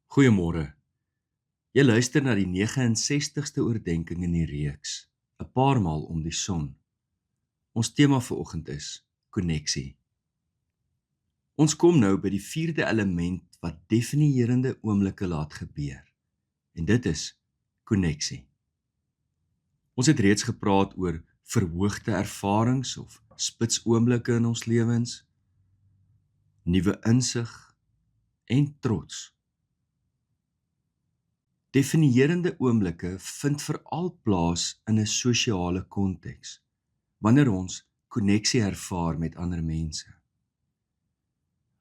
Goeiemôre. Jy luister na die 69ste oordeenking in die reeks, 'n paar maal om die son. Ons tema vir oggend is koneksie. Ons kom nou by die 4de element wat definierende oomblikke laat gebeur. En dit is koneksie. Ons het reeds gepraat oor verhoogde ervarings of spitsoomblikke in ons lewens, nuwe insig en trots. Definierende oomblikke vind veral plaas in 'n sosiale konteks, wanneer ons koneksie ervaar met ander mense.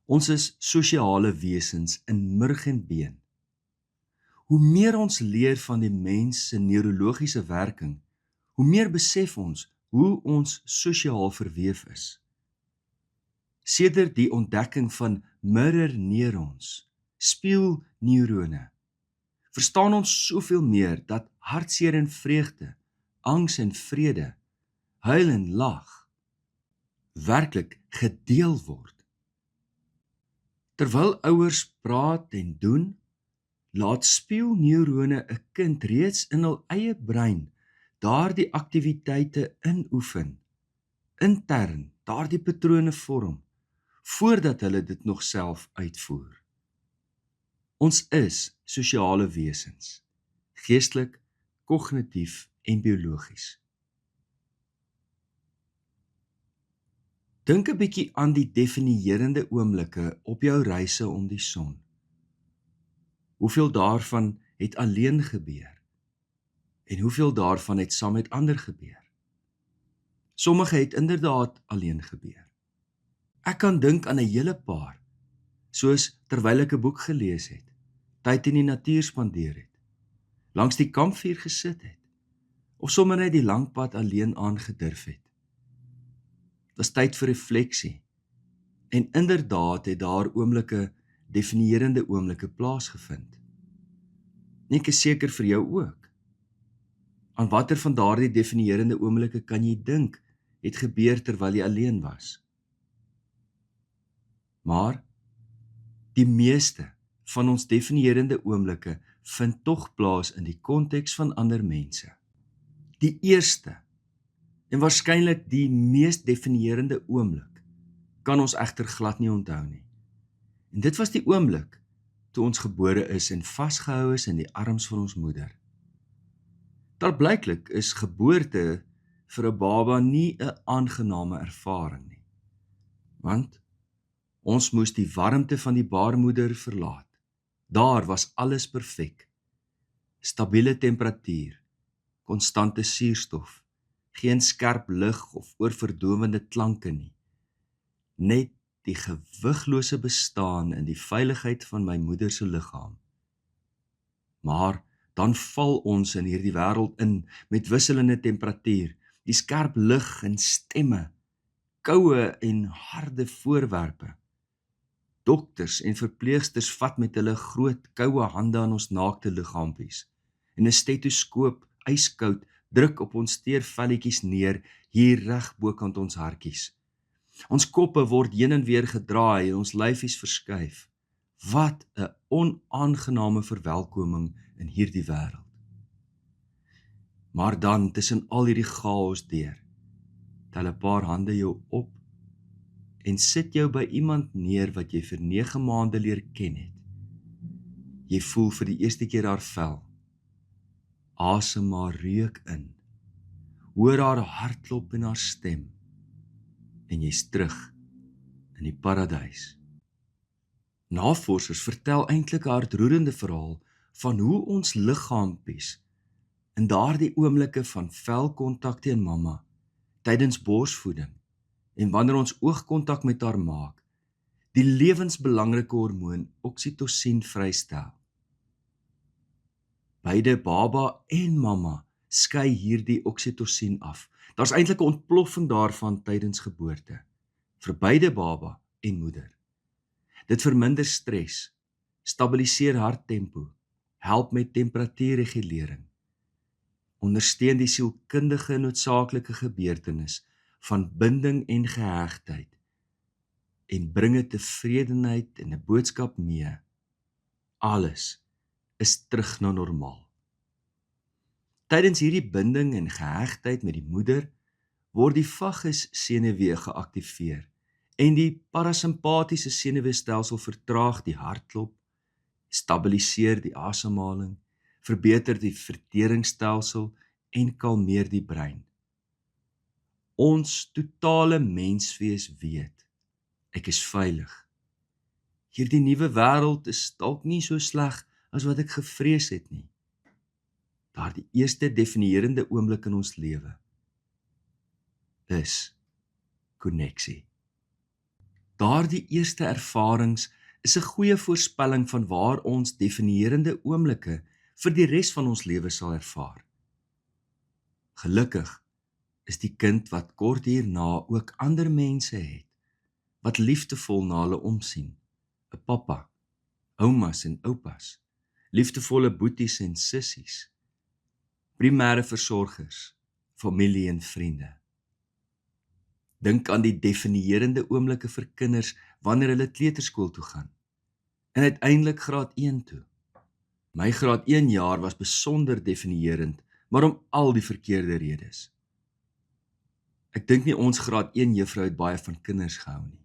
Ons is sosiale wesens in murg en been. Hoe meer ons leer van die mens se neurologiese werking, hoe meer besef ons hoe ons sosiaal verweef is. Sedert die ontdekking van mirror-neurons, spieelneurone, verstaan ons soveel meer dat hartseer en vreugde, angs en vrede, huil en lag, werklik gedeel word. Terwyl ouers praat en doen, laat spieelneurone 'n kind reeds in hul eie brein daardie aktiwiteite inoefen, intern daardie patrone vorm, voordat hulle dit nog self uitvoer. Ons is sosiale wesens, geestelik, kognitief en biologies. Dink 'n bietjie aan die definierende oomblikke op jou reise om die son. Hoeveel daarvan het alleen gebeur? En hoeveel daarvan het saam met ander gebeur? Sommige het inderdaad alleen gebeur. Ek kan dink aan 'n hele paar, soos terwyl ek 'n boek gelees het, tyd in die natuur spandeer het, langs die kampvuur gesit het, of sommer net die lang pad alleen aangedurf het. Dit was tyd vir refleksie, en inderdaad het daar oomblikke, definierende oomblikke plaasgevind. En ek is seker vir jou ook. Aan watter van daardie definierende oomblikke kan jy dink, het gebeur terwyl jy alleen was? Maar, die meeste van ons definierende oomblikke vind tog plaas in die konteks van ander mense. Die eerste, en waarskynlik die mees definierende oomblik, kan ons egter glad nie onthou nie. En dit was die oomblik toe ons gebore is en vasgehou is in die arms van ons moeder. Klaarblyklik is geboorte vir 'n baba nie 'n aangename ervaring nie, want ons moes die warmte van die baarmoeder verlaat. Daar was alles perfek. Stabiele temperatuur, konstante suurstof, geen skerp lig of oorverdowende klanke nie. Net die gewiglose bestaan in die veiligheid van my moeder se liggaam. Maar dan val ons in hierdie wêreld in met wisselende temperatuur, die skerp lig en stemme, koue en harde voorwerpe. Dokters en verpleegsters vat met hulle groot, koue hande aan ons naakte liggaampies en 'n stetoskoop, yskoud, druk op ons teer velletjies neer, hier reg bokant ons hartjies. Ons koppe word heen en weer gedraai en ons lyfies verskuif. Wat 'n onaangename verwelkoming in hierdie wêreld. Maar dan, tussen al hierdie chaos deur, tel 'n paar hande jou op en sit jou by iemand neer wat jy vir 9 maande leer ken het. Jy voel vir die eerste keer haar vel. Asem haar reuk in. Hoor haar hartklop en haar stem. En jy's terug in die paradys. Navorsers vertel eintlik 'n hartroerende verhaal van hoe ons liggaampies in daardie oomblikke van velkontak teen mamma, tydens borsvoeding en wanneer ons oogkontak met haar maak, die lewensbelangrike hormoon oksitosien vrystel. Beide baba en mamma skei hierdie oksitosien af. Daar's eintlik 'n ontploffing daarvan tydens geboorte, vir beide baba en moeder. Dit verminder stres, stabiliseer harttempo, help met temperatuurregulering, ondersteun die sielkundige noodsaaklike gebeurtenis van binding en gehegtheid en bring 'n tevredenheid en 'n boodskap mee. alles is terug na normaal. Tydens hierdie binding en gehegtheid met die moeder, word die vagus senuwee geaktiveer en die parasimpatiese senuweestelsel vertraag die hartklop, stabiliseer die asemhaling, verbeter die verteringsstelsel en kalmeer die brein. Ons totale menswees weet, ek is veilig. Hierdie nuwe wêreld is dalk nie so sleg as wat ek gevrees het nie. Daardie eerste definierende oomblik in ons lewe is koneksie. Daardie eerste ervarings is 'n goeie voorspelling van waar ons definierende oomblikke vir die res van ons lewe sal ervaar. Gelukkig is die kind wat kort hierna ook ander mense het, wat liefdevol na hulle omsien, 'n pappa, oumas en oupas, liefdevolle boeties en sissies, primêre versorgers, familie en vriende. Dink aan die definierende oomblikke vir kinders wanneer hulle kleuterskool toe gaan, en uiteindelik graad 1 toe. My graad 1 jaar was besonder definierend, maar om al die verkeerde redes. Ek dink nie ons graad 1 juffrou het baie van kinders gehou nie.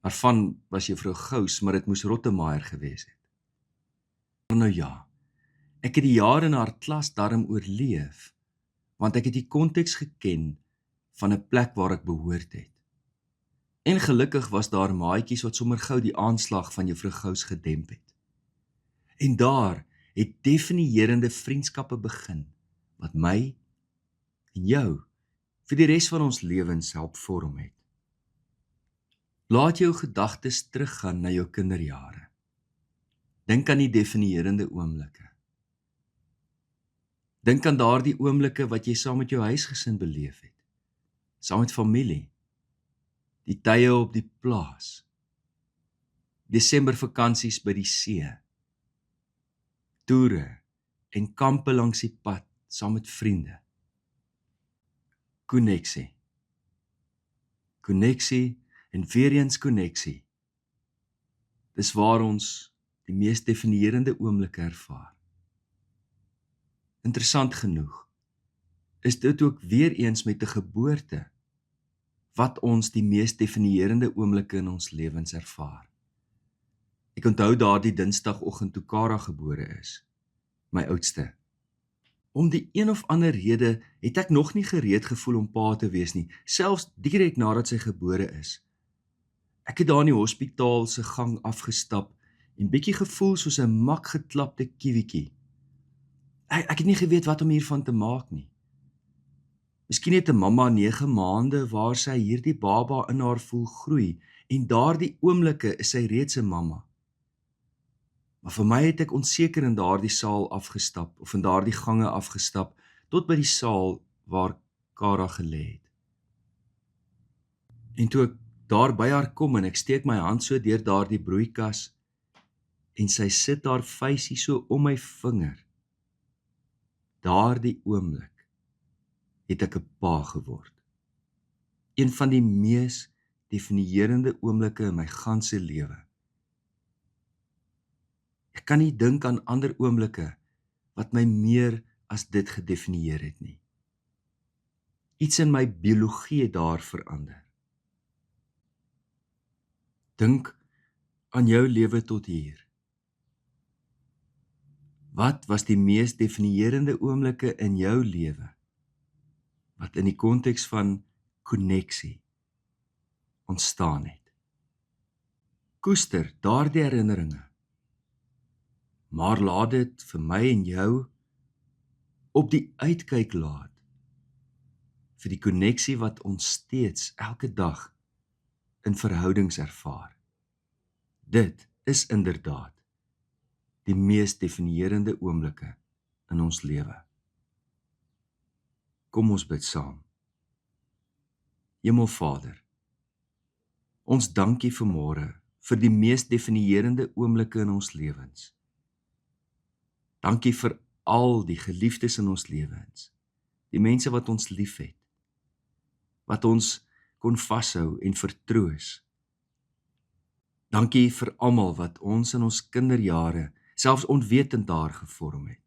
Waarvan was juffrou Gous, maar dit moes Rottemeier gewees het. Maar nou ja, ek het die jare in haar klas darm oorleef, want ek het die konteks geken van 'n plek waar ek behoort het. En gelukkig was daar maatjies wat sommer gou die aanslag van juffrou Gous gedemp het. En daar het definierende vriendskappe begin, wat my en jou vir die res van ons lewens help vorm het. Laat jou gedagtes teruggaan na jou kinderjare. Dink aan die definierende oomblikke. Dink aan daardie oomblikke wat jy saam met jou huisgesin beleef het, saam met familie, die tye op die plaas, Desembervakansies by die see, toere en kampe langs die pad saam met vriende. Koneksie. Koneksie en weer eens koneksie. Dis waar ons die mees definierende oomblikke ervaar. Interessant genoeg, is dit ook weer eens met 'n geboorte wat ons die mees definierende oomblikke in ons lewens ervaar. Ek onthou daardie Dinsdagoggend toe Kara gebore is, my oudste. Om die een of ander rede het ek nog nie gereed gevoel om pa te wees nie, selfs direk nadat sy gebore is. Ek het daar in die hospitaal se gang afgestap en bietjie gevoel soos 'n mak geklapte kiewietjie. Ek het nie geweet wat om hiervan te maak nie. Miskien het 'n mamma 9 maande waar sy hierdie baba in haar voel groei en daardie oomblikke is sy reeds 'n mamma. Maar vir my het ek onseker in daardie saal afgestap of in daardie gange afgestap tot by die saal waar Kara gelê het. En toe ek daar by haar kom en ek steek my hand so deur daardie broeikas en sy sit haar vuisie so om my vinger. Daardie oomblik het ek 'n pa geword. Een van die mees definierende oomblikke in my ganse lewe. Ek kan nie dink aan ander oomblikke wat my meer as dit gedefinieer het nie. Iets in my biologie het daar verander. Dink aan jou lewe tot hier. Wat was die mees definierende oomblikke in jou lewe wat in die konteks van koneksie ontstaan het? Koester daardie herinneringe, maar laat dit vir my en jou op die uitkyk laat vir die koneksie wat ons steeds elke dag in verhoudings ervaar. Dit is inderdaad die mees definierende oomblikke in ons lewe. Kom ons bid saam. Hemelvader, ons dankie vanmôre vir die mees definierende oomblikke in ons lewens. Dankie vir al die geliefdes in ons lewens, die mense wat ons liefhet, wat ons kon vashou en vertroos. Dankie vir almal wat ons in ons kinderjare, selfs onwetend daar gevorm het.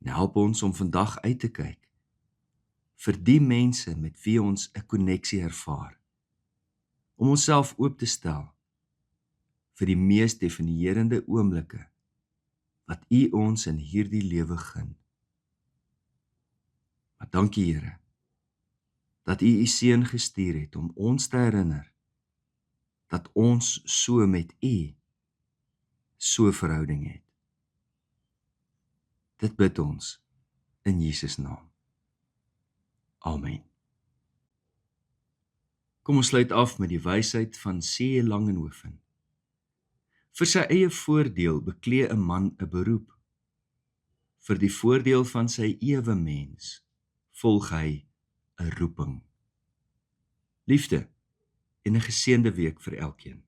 En help ons om vandag uit te kyk vir die mense met wie ons 'n koneksie ervaar, om onsself oop te stel vir die mees definierende oomblikke wat U ons in hierdie lewe gun. Maar dankie Here, dat U U seun gestuur het om ons te herinner dat ons so met U so verhouding het. Dit bid ons in Jesus naam. Amen. Kom ons sluit af met die wysheid van C. Langenhoven. Vir sy eie voordeel beklee 'n man 'n beroep. Vir die voordeel van sy ewe mens volg hy 'n roeping. Liefde en 'n geseënde week vir elkeen.